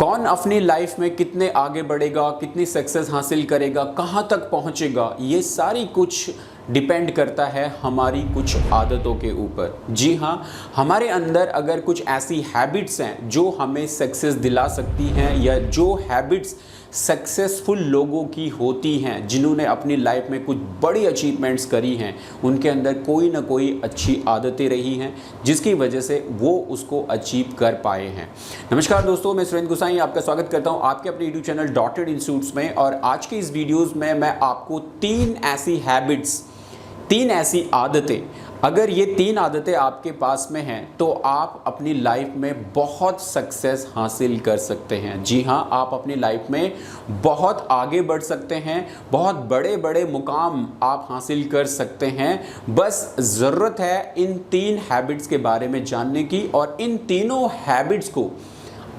कौन अपनी लाइफ में कितने आगे बढ़ेगा, कितनी सक्सेस हासिल करेगा, कहाँ तक पहुँचेगा, ये सारी कुछ डिपेंड करता है हमारी कुछ आदतों के ऊपर। जी हाँ, हमारे अंदर अगर कुछ ऐसी हैबिट्स हैं जो हमें सक्सेस दिला सकती हैं, या जो हैबिट्स सक्सेसफुल लोगों की होती हैं, जिन्होंने अपनी लाइफ में कुछ बड़ी अचीवमेंट्स करी हैं, उनके अंदर कोई ना कोई अच्छी आदतें रही हैं जिसकी वजह से वो उसको अचीव कर पाए हैं। नमस्कार दोस्तों, मैं सुरेंद्र गुसाई आपका स्वागत करता हूं आपके अपने यूट्यूब चैनल डॉटेड इंस्टीट्यूट्स में। और आज के इस वीडियोज़ में मैं आपको तीन ऐसी हैबिट्स, तीन ऐसी आदतें, अगर ये तीन आदतें आपके पास में हैं तो आप अपनी लाइफ में बहुत सक्सेस हासिल कर सकते हैं। जी हाँ, आप अपनी लाइफ में बहुत आगे बढ़ सकते हैं, बहुत बड़े बड़े मुकाम आप हासिल कर सकते हैं। बस ज़रूरत है इन तीन हैबिट्स के बारे में जानने की, और इन तीनों हैबिट्स को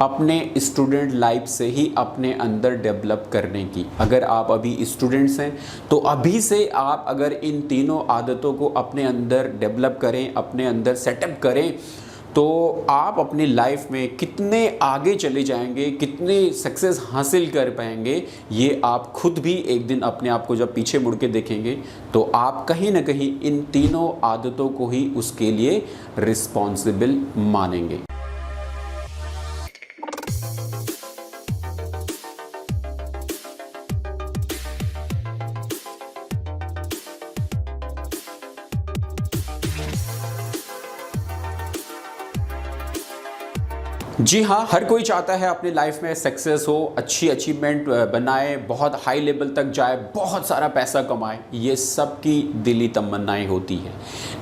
अपने स्टूडेंट लाइफ से ही अपने अंदर डेवलप करने की। अगर आप अभी स्टूडेंट्स हैं तो अभी से आप अगर इन तीनों आदतों को अपने अंदर डेवलप करें, अपने अंदर सेटअप करें, तो आप अपनी लाइफ में कितने आगे चले जाएंगे, कितने सक्सेस हासिल कर पाएंगे, ये आप खुद भी एक दिन अपने आप को जब पीछे मुड़ के देखेंगे तो आप कहीं ना कहीं इन तीनों आदतों को ही उसके लिए रिस्पॉन्सिबल मानेंगे। जी हाँ, हर कोई चाहता है अपनी लाइफ में सक्सेस हो, अच्छी अचीवमेंट बनाए, बहुत हाई लेवल तक जाए, बहुत सारा पैसा कमाए। ये सबकी दिली तमन्नाएं होती हैं।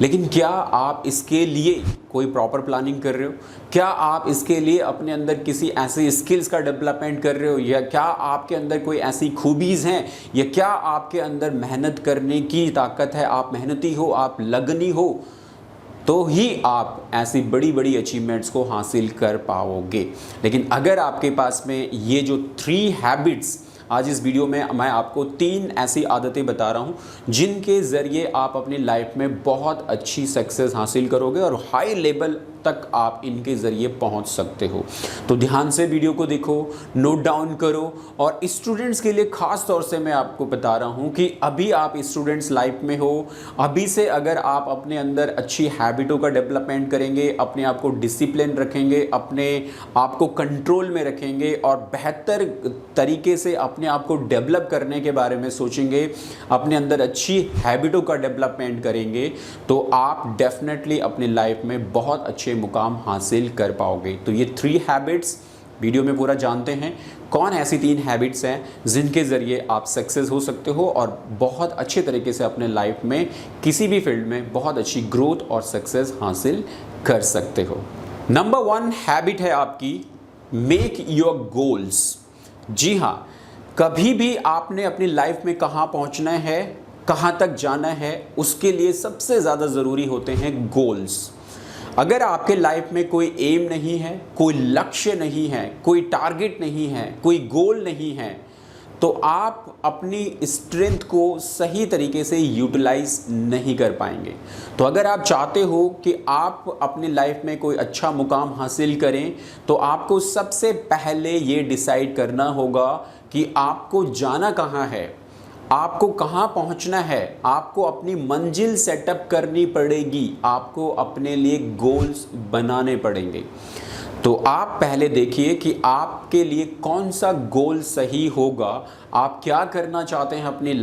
लेकिन क्या आप इसके लिए कोई प्रॉपर प्लानिंग कर रहे हो? क्या आप इसके लिए अपने अंदर किसी ऐसी स्किल्स का डेवलपमेंट कर रहे हो, या क्या आपके अंदर कोई ऐसी खूबीज़ हैं, या क्या आपके अंदर मेहनत करने की ताकत है, आप मेहनती हो, आप लगनी हो, तो ही आप ऐसी बड़ी बड़ी अचीवमेंट्स को हासिल कर पाओगे। लेकिन अगर आपके पास में ये जो 3 हैबिट्स, आज इस वीडियो में मैं आपको 3 ऐसी आदतें बता रहा हूँ जिनके ज़रिए आप अपनी लाइफ में बहुत अच्छी सक्सेस हासिल करोगे और हाई लेवल तक आप इनके ज़रिए पहुंच सकते हो। तो ध्यान से वीडियो को देखो, नोट डाउन करो। और स्टूडेंट्स के लिए ख़ास तौर से मैं आपको बता रहा हूं कि अभी आप स्टूडेंट्स लाइफ में हो, अभी से अगर आप अपने अंदर अच्छी हैबिटों का डेवलपमेंट करेंगे, अपने आप को डिसिप्लिन रखेंगे, अपने आप को कंट्रोल में रखेंगे और बेहतर तरीके से अपने आप को डेवलप करने के बारे में सोचेंगे, अपने अंदर अच्छी हैबिटों का डेवलपमेंट करेंगे, तो आप डेफिनेटली अपनी लाइफ में बहुत अच्छे मुकाम हासिल कर पाओगे। तो ये 3 हैबिट्स वीडियो में पूरा जानते हैं। कौन ऐसी 3 हैबिट्स हैं जिनके ज़रिए आप सक्सेस हो सकते हो और बहुत अच्छे तरीके से अपने लाइफ में किसी भी फील्ड में बहुत अच्छी ग्रोथ और सक्सेस हासिल कर सकते हो। नंबर 1 हैबिट है आपकी, मेक योर गोल्स। जी हाँ, कभी भी आपने अपनी लाइफ में कहाँ पहुँचना है, कहाँ तक जाना है, उसके लिए सबसे ज़्यादा ज़रूरी होते हैं गोल्स। अगर आपके लाइफ में कोई एम नहीं है, कोई लक्ष्य नहीं है, कोई टारगेट नहीं है, कोई गोल नहीं है, तो आप अपनी स्ट्रेंथ को सही तरीके से यूटिलाइज नहीं कर पाएंगे। तो अगर आप चाहते हो कि आप अपनी लाइफ में कोई अच्छा मुकाम हासिल करें, तो आपको सबसे पहले ये डिसाइड करना होगा कि आपको जाना कहाँ है, आपको कहाँ पहुँचना है, आपको अपनी मंजिल सेटअप करनी पड़ेगी, आपको अपने लिए गोल्स बनाने पड़ेंगे। तो आप पहले देखिए कि आपके लिए कौन सा गोल सही होगा, आप क्या करना चाहते हैं अपनी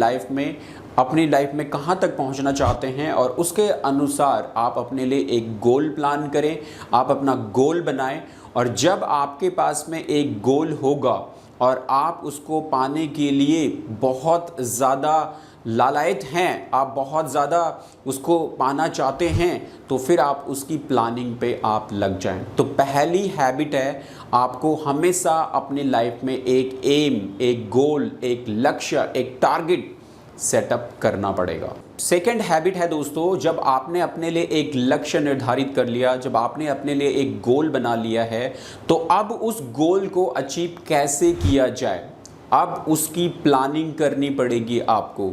लाइफ में कहाँ तक पहुँचना चाहते हैं, और उसके अनुसार आप अपने लिए एक गोल प्लान करें, आप अपना गोल बनाएं। और जब आपके पास में एक गोल होगा और आप उसको पाने के लिए बहुत ज़्यादा लालायित हैं, आप बहुत ज़्यादा उसको पाना चाहते हैं, तो फिर आप उसकी प्लानिंग पे आप लग जाएं। तो पहली हैबिट है, आपको हमेशा अपनी लाइफ में एक एम, एक गोल, एक लक्ष्य, एक टारगेट सेटअप करना पड़ेगा। सेकेंड हैबिट है दोस्तों, जब आपने अपने लिए एक लक्ष्य निर्धारित कर लिया, जब आपने अपने लिए एक गोल बना लिया है, तो अब उस गोल को अचीव कैसे किया जाए, अब उसकी प्लानिंग करनी पड़ेगी आपको।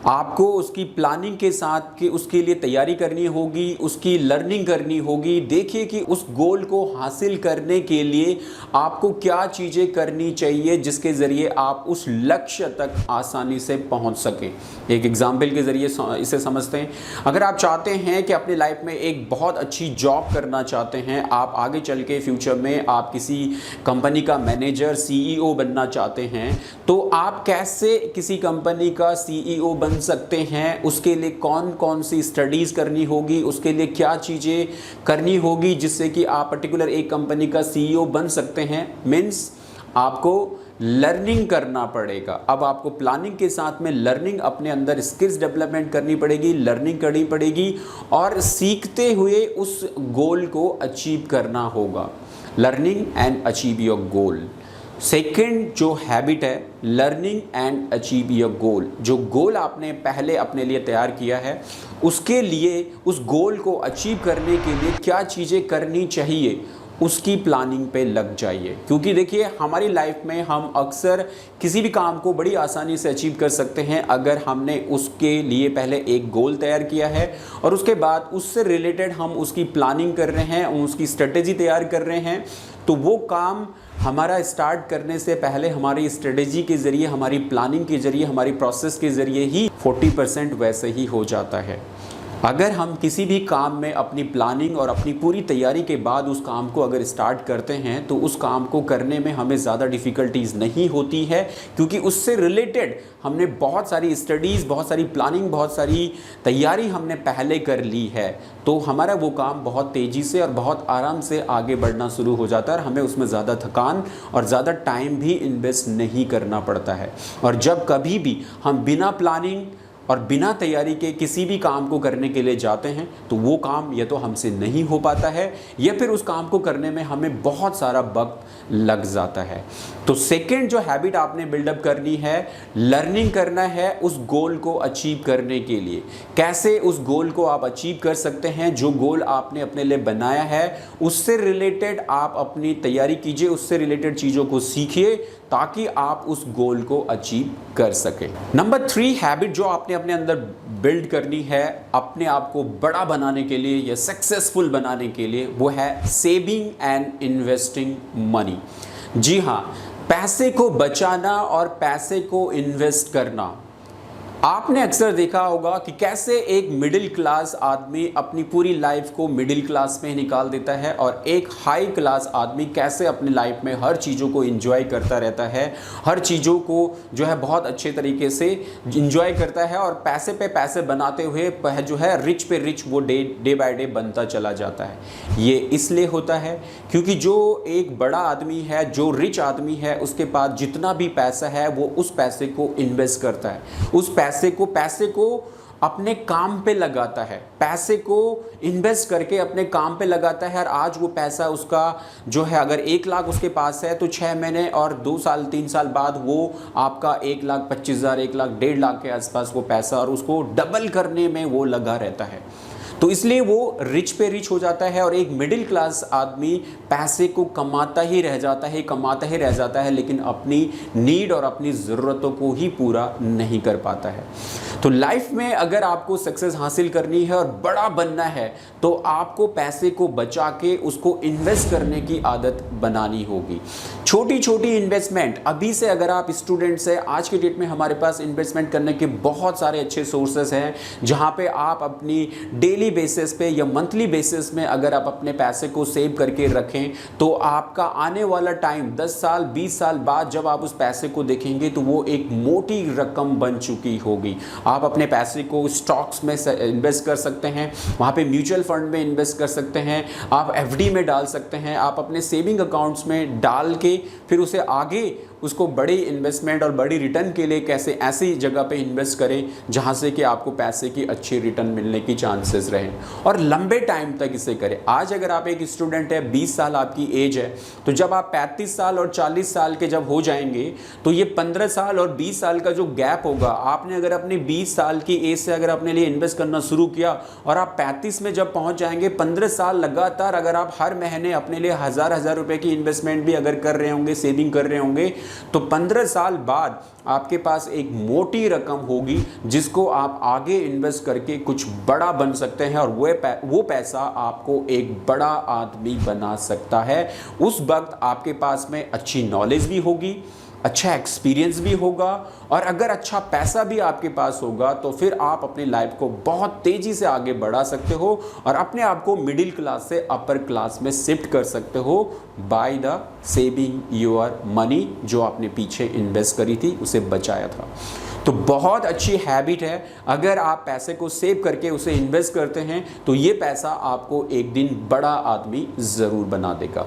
आपको उसकी प्लानिंग के साथ कि उसके लिए तैयारी करनी होगी, उसकी लर्निंग करनी होगी। देखिए कि उस गोल को हासिल करने के लिए आपको क्या चीज़ें करनी चाहिए जिसके ज़रिए आप उस लक्ष्य तक आसानी से पहुंच सकें। एक एग्जाम्पल के ज़रिए इसे समझते हैं। अगर आप चाहते हैं कि अपनी लाइफ में एक बहुत अच्छी जॉब करना चाहते हैं, आप आगे चल के फ्यूचर में आप किसी कंपनी का मैनेजर, सीईओ बनना चाहते हैं, तो आप कैसे किसी कंपनी का सीईओ बन सकते हैं, उसके लिए कौन कौन सी स्टडीज़ करनी होगी, उसके लिए क्या चीज़ें करनी होगी जिससे कि आप पर्टिकुलर एक कंपनी का सीईओ बन सकते हैं। मीन्स आपको लर्निंग करना पड़ेगा। अब आपको प्लानिंग के साथ में लर्निंग, अपने अंदर स्किल्स डेवलपमेंट करनी पड़ेगी, लर्निंग करनी पड़ेगी और सीखते हुए उस गोल को अचीव करना होगा। Learning and achieve your goal. Second जो हैबिट है, learning and achieve your goal. जो गोल आपने पहले अपने लिए तैयार किया है, उसके लिए उस गोल को अचीव करने के लिए क्या चीज़ें करनी चाहिए, उसकी प्लानिंग पे लग जाइए। क्योंकि देखिए, हमारी लाइफ में हम अक्सर किसी भी काम को बड़ी आसानी से अचीव कर सकते हैं अगर हमने उसके लिए पहले एक गोल तैयार किया है और उसके बाद उससे रिलेटेड हम उसकी प्लानिंग कर रहे हैं, उसकी स्ट्रेटेजी तैयार कर रहे हैं। तो वो काम हमारा स्टार्ट करने से पहले हमारी स्ट्रेटेजी के ज़रिए, हमारी प्लानिंग के ज़रिए, हमारी प्रोसेस के ज़रिए ही 40% वैसे ही हो जाता है। अगर हम किसी भी काम में अपनी प्लानिंग और अपनी पूरी तैयारी के बाद उस काम को अगर स्टार्ट करते हैं तो उस काम को करने में हमें ज़्यादा डिफ़िकल्टीज़ नहीं होती है, क्योंकि उससे रिलेटेड हमने बहुत सारी स्टडीज़, बहुत सारी प्लानिंग, बहुत सारी तैयारी हमने पहले कर ली है। तो हमारा वो काम बहुत तेज़ी से और बहुत आराम से आगे बढ़ना शुरू हो जाता है और हमें उसमें ज़्यादा थकान और ज़्यादा टाइम भी इन्वेस्ट नहीं करना पड़ता है। और जब कभी भी हम बिना प्लानिंग और बिना तैयारी के किसी भी काम को करने के लिए जाते हैं तो वो काम या तो हमसे नहीं हो पाता है या फिर उस काम को करने में हमें बहुत सारा वक्त लग जाता है। तो सेकंड जो हैबिट आपने बिल्डअप करनी है, लर्निंग करना है उस गोल को अचीव करने के लिए। कैसे उस गोल को आप अचीव कर सकते हैं, जो गोल आपने अपने लिए बनाया है उससे रिलेटेड आप अपनी तैयारी कीजिए, उससे रिलेटेड चीज़ों को सीखिए ताकि आप उस गोल को अचीव कर सकें। नंबर 3 हैबिट जो आपने अपने अंदर बिल्ड करनी है अपने आप को बड़ा बनाने के लिए या सक्सेसफुल बनाने के लिए, वो है सेविंग एंड इन्वेस्टिंग मनी। जी हाँ, पैसे को बचाना और पैसे को इन्वेस्ट करना। आपने अक्सर देखा होगा कि कैसे एक मिडिल क्लास आदमी अपनी पूरी लाइफ को मिडिल क्लास में निकाल देता है और एक हाई क्लास आदमी कैसे अपनी लाइफ में हर चीज़ों को एंजॉय करता रहता है, हर चीज़ों को जो है बहुत अच्छे तरीके से एंजॉय करता है और पैसे पे पैसे बनाते हुए जो है रिच पे रिच वो डे बाय डे बनता चला जाता है। ये इसलिए होता है क्योंकि जो एक बड़ा आदमी है, जो रिच आदमी है, उसके पास जितना भी पैसा है वो उस पैसे को इन्वेस्ट करता है, उस पैसे को अपने काम पे लगाता है, पैसे को इन्वेस्ट करके अपने काम पे लगाता है। और आज वो पैसा उसका जो है, अगर 1 लाख उसके पास है तो 6 महीने और 2 साल 3 साल बाद वो आपका 1,25,000, 1,50,000 लाख के आसपास वो पैसा और उसको डबल करने में वो लगा रहता है। तो इसलिए वो रिच पे रिच हो जाता है और एक मिडिल क्लास आदमी पैसे को कमाता ही रह जाता है लेकिन अपनी नीड और अपनी ज़रूरतों को ही पूरा नहीं कर पाता है। तो लाइफ में अगर आपको सक्सेस हासिल करनी है और बड़ा बनना है तो आपको पैसे को बचा के उसको इन्वेस्ट करने की आदत बनानी होगी। छोटी छोटी इन्वेस्टमेंट अभी से, अगर आप स्टूडेंट्स हैं, आज के डेट में हमारे पास इन्वेस्टमेंट करने के बहुत सारे अच्छे सोर्सेस हैं जहां पे आप अपनी डेली बेसिस पे या मंथली बेसिस में अगर आप अपने पैसे को सेव करके रखें तो आपका आने वाला टाइम 10 साल 20 साल बाद जब आप उस पैसे को देखेंगे तो वो एक मोटी रकम बन चुकी होगी। आप अपने पैसे को स्टॉक्स में इन्वेस्ट कर सकते हैं, वहाँ पे म्यूचुअल फंड में इन्वेस्ट कर सकते हैं, आप एफडी में डाल सकते हैं, आप अपने सेविंग अकाउंट्स में डाल के फिर उसे आगे उसको बड़ी इन्वेस्टमेंट और बड़ी रिटर्न के लिए कैसे ऐसी जगह पे इन्वेस्ट करें जहाँ से कि आपको पैसे की अच्छी रिटर्न मिलने की चांसेस रहें और लंबे टाइम तक इसे करें। आज अगर आप एक स्टूडेंट है, 20 साल आपकी एज है, तो जब आप 35 साल और 40 साल के जब हो जाएंगे तो ये 15 साल और 20 साल का जो गैप होगा, आपने अगर अपनी 20 साल की एज से अगर अपने लिए इन्वेस्ट करना शुरू किया और आप 35 में जब पहुँच जाएंगे, 15 साल लगातार अगर आप हर महीने अपने लिए 1000 रुपये की इन्वेस्टमेंट भी अगर कर रहे होंगे, सेविंग कर रहे होंगे, तो 15 साल बाद आपके पास एक मोटी रकम होगी जिसको आप आगे इन्वेस्ट करके कुछ बड़ा बन सकते हैं, और वो पैसा आपको एक बड़ा आदमी बना सकता है। उस वक्त आपके पास में अच्छी नॉलेज भी होगी, अच्छा एक्सपीरियंस भी होगा, और अगर अच्छा पैसा भी आपके पास होगा तो फिर आप अपनी लाइफ को बहुत तेजी से आगे बढ़ा सकते हो और अपने आप को मिडिल क्लास से अपर क्लास में शिफ्ट कर सकते हो by the saving your money, जो आपने पीछे इन्वेस्ट करी थी, उसे बचाया था। तो बहुत अच्छी हैबिट है, अगर आप पैसे को सेव करके उसे इन्वेस्ट करते हैं तो ये पैसा आपको एक दिन बड़ा आदमी ज़रूर बना देगा।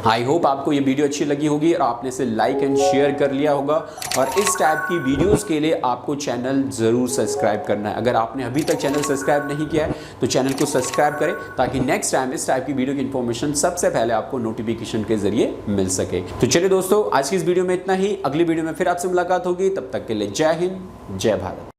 आई होप आपको ये वीडियो अच्छी लगी होगी और आपने इसे लाइक एंड शेयर कर लिया होगा, और इस टाइप की वीडियोस के लिए आपको चैनल ज़रूर सब्सक्राइब करना है। अगर आपने अभी तक चैनल सब्सक्राइब नहीं किया है तो चैनल को सब्सक्राइब करें, ताकि नेक्स्ट टाइम इस टाइप की वीडियो की इन्फॉर्मेशन सबसे पहले आपको नोटिफिकेशन के जरिए मिल सके। तो चलिए दोस्तों, आज की इस वीडियो में इतना ही। अगली वीडियो में फिर आपसे मुलाकात होगी, तब तक के लिए जय हिंद, जय भारत।